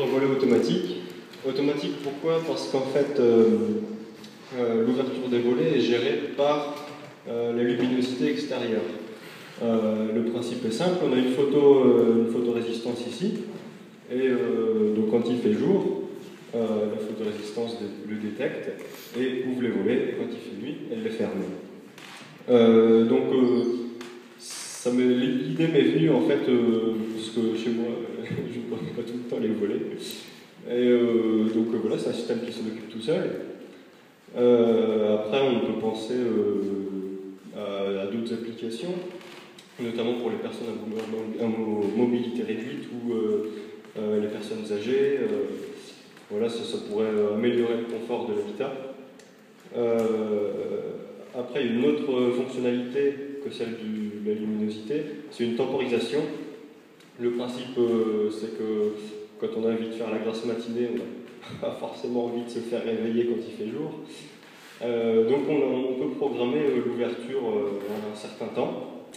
pour un volet automatique. Automatique, pourquoi? Parce qu'en fait, l'ouverture des volets est gérée par la luminosité extérieure. Le principe est simple, on a une photorésistance ici, et donc quand il fait jour, la photorésistance le détecte et ouvre les volets, et quand il fait nuit, elle les ferme. L'idée m'est venue en fait, parce que chez moi, je ne vois pas tout le temps les volets. Et voilà, c'est un système qui s'en occupe tout seul. Après, on peut penser à d'autres applications, notamment pour les personnes à mobilité réduite ou les personnes âgées. Voilà, ça pourrait améliorer le confort de l'habitat. Après, il y a une autre fonctionnalité que celle de la luminosité, c'est une temporisation. Le principe, c'est que quand on a envie de faire la grasse matinée, on n'a pas forcément envie de se faire réveiller quand il fait jour. Donc on peut programmer l'ouverture à un certain temps.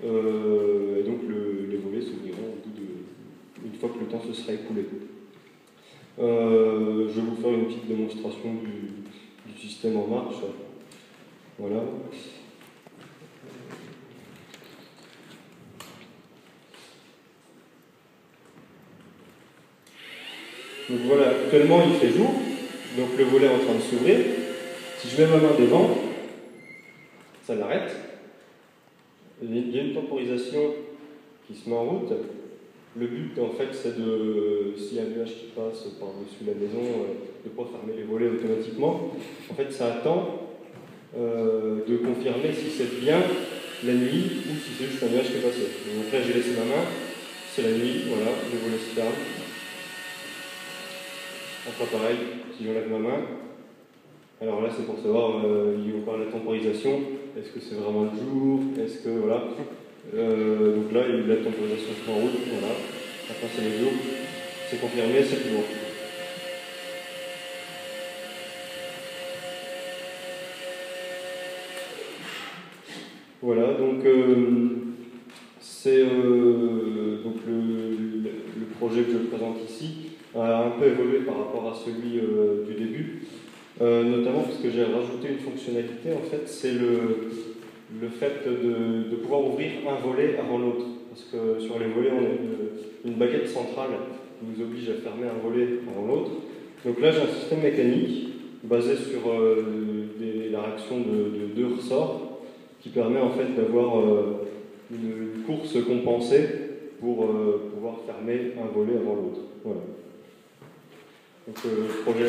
Et donc les volets s'ouvriront une fois que le temps se sera écoulé. Je vais vous faire une petite démonstration du système en marche. Voilà. Donc voilà, actuellement il fait jour, donc le volet est en train de s'ouvrir. Si je mets ma main devant, ça l'arrête. Il y a une temporisation qui se met en route. Le but en fait c'est s'il y a un nuage qui passe par-dessus la maison, de ne pas fermer les volets automatiquement. En fait ça attend de confirmer si c'est bien la nuit ou si c'est juste un nuage qui est passé. Donc là j'ai laissé ma main, c'est la nuit, voilà, le volet se ferme. Après pareil, si j'enlève ma main, alors là c'est pour savoir, il y a encore la temporisation, est-ce que c'est vraiment le jour, est-ce que, voilà. Donc là, il y a la temporisation qui est en route, voilà. Après c'est le jour, c'est confirmé, c'est le jour. Voilà, donc c'est donc le projet que je présente ici a un peu évolué par rapport à celui du début, notamment parce que j'ai rajouté une fonctionnalité, en fait, c'est le fait de pouvoir ouvrir un volet avant l'autre. Parce que sur les volets, on a une baguette centrale qui nous oblige à fermer un volet avant l'autre. Donc là, j'ai un système mécanique basé sur la réaction de deux ressorts qui permet en fait d'avoir une course compensée pour pouvoir fermer un volet avant l'autre. Voilà. Donc le projet...